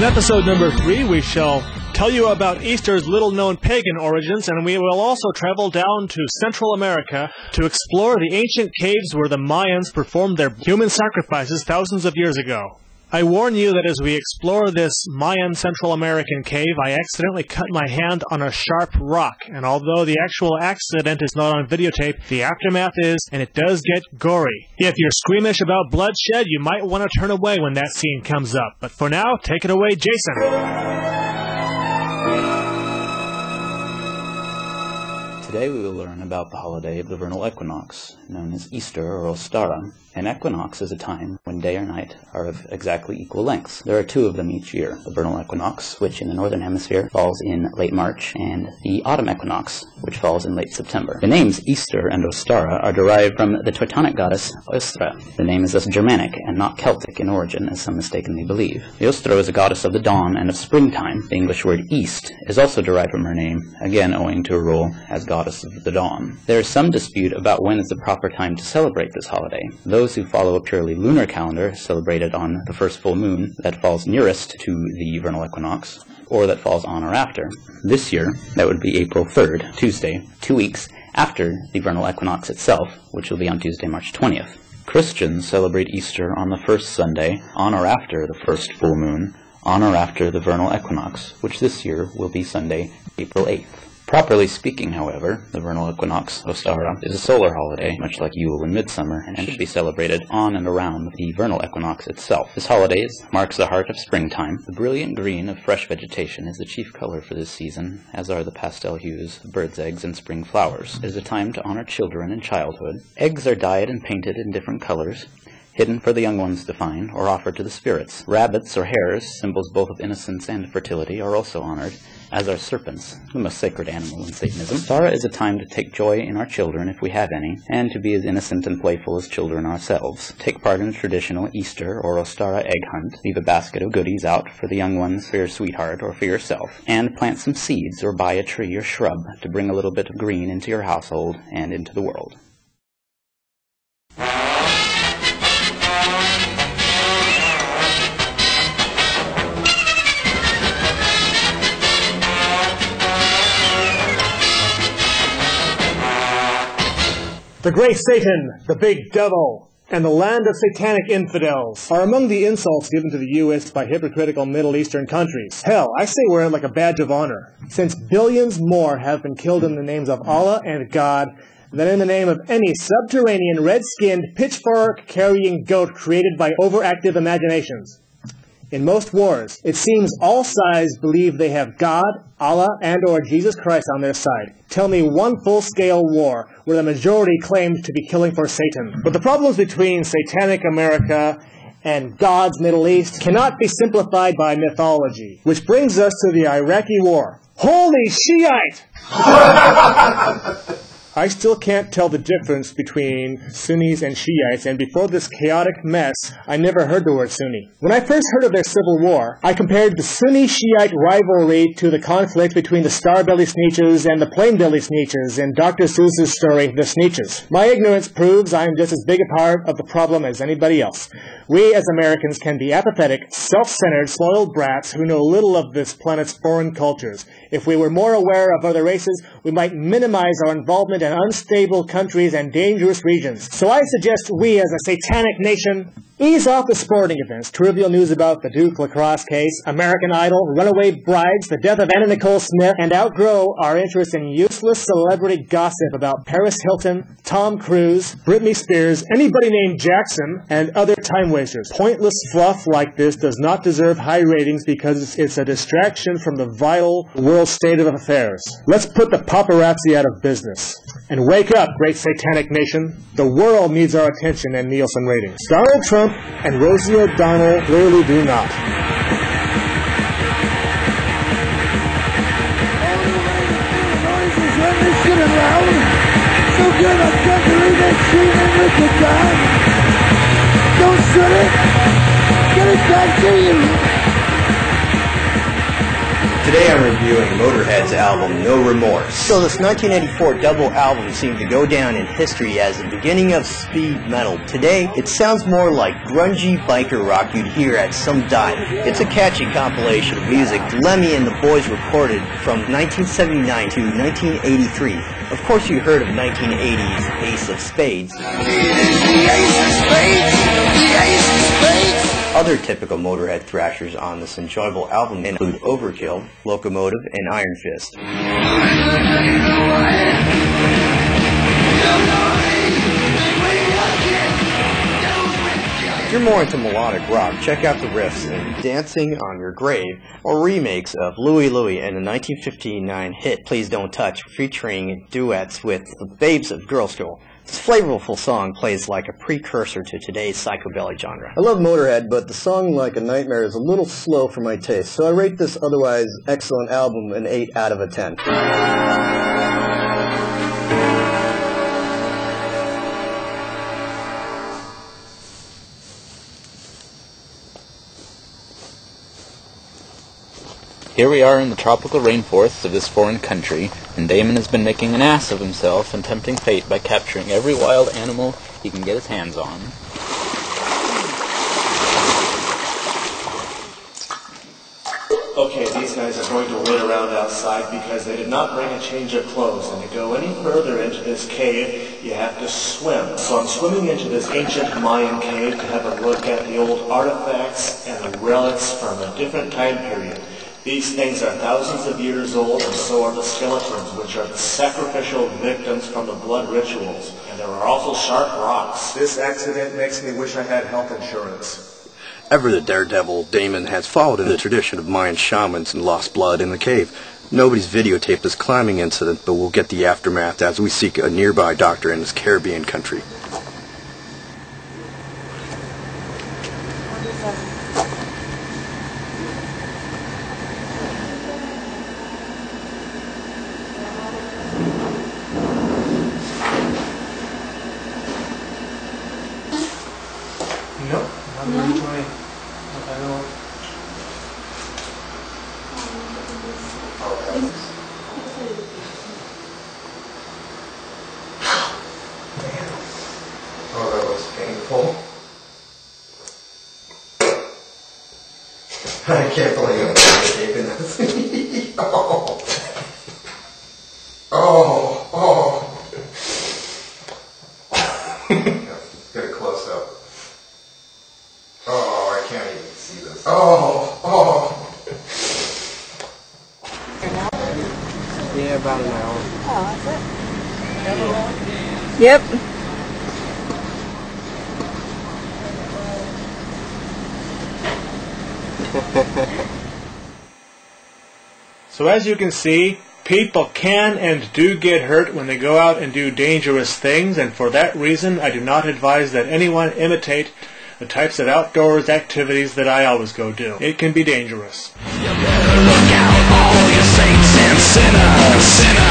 episode number 3, we shall tell you about Easter's little-known pagan origins, and we will also travel down to Central America to explore the ancient caves where the Mayans performed their human sacrifices thousands of years ago. I warn you that as we explore this Mayan Central American cave, I accidentally cut my hand on a sharp rock, and although the actual accident is not on videotape, the aftermath is, and it does get gory. If you're squeamish about bloodshed, you might want to turn away when that scene comes up. But for now, take it away, Jason. Today we will learn about the holiday of the vernal equinox, known as Easter or Ostara. An equinox is a time when day or night are of exactly equal lengths. There are 2 of them each year. The vernal equinox, which in the northern hemisphere falls in late March, and the autumn equinox, which falls in late September. The names Easter and Ostara are derived from the Teutonic goddess Ostra. The name is thus Germanic and not Celtic in origin, as some mistakenly believe. The Ostra is a goddess of the dawn and of springtime. The English word east is also derived from her name, again owing to her role as goddess of the dawn. There is some dispute about when is the proper time to celebrate this holiday. Those who follow a purely lunar calendar celebrate it on the first full moon that falls nearest to the vernal equinox, or that falls on or after. This year, that would be April 3rd, Tuesday, 2 weeks after the vernal equinox itself, which will be on Tuesday, March 20th. Christians celebrate Easter on the first Sunday, on or after the first full moon, on or after the vernal equinox, which this year will be Sunday, April 8th. Properly speaking, however, the vernal equinox, Ostara, is a solar holiday, much like Yule and Midsummer, and should be celebrated on and around the vernal equinox itself. This holiday marks the heart of springtime. The brilliant green of fresh vegetation is the chief color for this season, as are the pastel hues of birds' eggs and spring flowers. It is a time to honor children and childhood. Eggs are dyed and painted in different colors, hidden for the young ones to find, or offered to the spirits. Rabbits or hares, symbols both of innocence and fertility, are also honored, as are serpents, the most sacred animal in Satanism. Ostara is a time to take joy in our children, if we have any, and to be as innocent and playful as children ourselves. Take part in a traditional Easter or Ostara egg hunt, leave a basket of goodies out for the young ones, for your sweetheart, or for yourself, and plant some seeds or buy a tree or shrub to bring a little bit of green into your household and into the world. The great Satan, the big devil, and the land of satanic infidels are among the insults given to the U.S. by hypocritical Middle Eastern countries. Hell, I say wear it like a badge of honor, since billions more have been killed in the names of Allah and God than in the name of any subterranean, red-skinned, pitchfork-carrying goat created by overactive imaginations. In most wars, it seems all sides believe they have God, Allah, and or Jesus Christ on their side. Tell me one full-scale war where the majority claimed to be killing for Satan. But the problems between satanic America and God's Middle East cannot be simplified by mythology. Which brings us to the Iraqi war. Holy Shiite! I still can't tell the difference between Sunnis and Shiites, and before this chaotic mess, I never heard the word Sunni. When I first heard of their civil war, I compared the Sunni-Shiite rivalry to the conflict between the Star-Belly Sneetches and the Plain-Belly Sneetches in Dr. Seuss's story, The Sneetches. My ignorance proves I am just as big a part of the problem as anybody else. We as Americans can be apathetic, self-centered, spoiled brats who know little of this planet's foreign cultures. If we were more aware of other races, we might minimize our involvement in unstable countries and dangerous regions. So I suggest we, as a satanic nation, ease off the sporting events, trivial news about the Duke lacrosse case, American Idol, runaway brides, the death of Anna Nicole Smith, and outgrow our interest in useless celebrity gossip about Paris Hilton, Tom Cruise, Britney Spears, anybody named Jackson, and other time wasters. Pointless fluff like this does not deserve high ratings because it's a distraction from the vital world state of affairs. Let's put the paparazzi out of business. And wake up, great satanic nation. The world needs our attention and Nielsen ratings. Donald Trump and Rosie O'Donnell clearly do not. So good, I can't believe that screaming with the gun. Don't shut it. Get it back to you. Today I'm reviewing Motorhead's album No Remorse. So this 1984 double album seemed to go down in history as the beginning of speed metal. Today it sounds more like grungy biker rock you'd hear at some dive. It's a catchy compilation of music Lemmy and the Boys recorded from 1979 to 1983. Of course you heard of 1980's Ace of Spades. Other typical Motorhead thrashers on this enjoyable album include Overkill, Locomotive, and Iron Fist. If you're more into melodic rock, check out the riffs in Dancing on Your Grave, or remakes of Louie Louie and the 1959 hit Please Don't Touch, featuring duets with the Babes of Girl School. This flavorful song plays like a precursor to today's psychobilly genre. I love Motorhead, but the song Like a Nightmare is a little slow for my taste, so I rate this otherwise excellent album an 8 out of 10. Here we are in the tropical rainforests of this foreign country, and Damon has been making an ass of himself and tempting fate by capturing every wild animal he can get his hands on. Okay, these guys are going to wait around outside because they did not bring a change of clothes, and to go any further into this cave, you have to swim. So I'm swimming into this ancient Mayan cave to have a look at the old artifacts and the relics from a different time period. These things are thousands of years old, and so are the skeletons, which are the sacrificial victims from the blood rituals. And there are also sharp rocks. This accident makes me wish I had health insurance. Ever the daredevil, Damon has followed in the tradition of Mayan shamans and lost blood in the cave. Nobody's videotaped this climbing incident, but we'll get the aftermath as we seek a nearby doctor in this Caribbean country. Nope, not really funny. I know. Oh, that was painful. I can't believe I'm taping this. Oh. Oh. Oh. Get a close up. Oh, I can't even see this. Oh. Oh. Yeah, about an hour. Oh, that's it? Yep. So as you can see, people can and do get hurt when they go out and do dangerous things, and for that reason I do not advise that anyone imitate the types of outdoors activities that I always go do. It can be dangerous. You better look out, all you saints and sinners.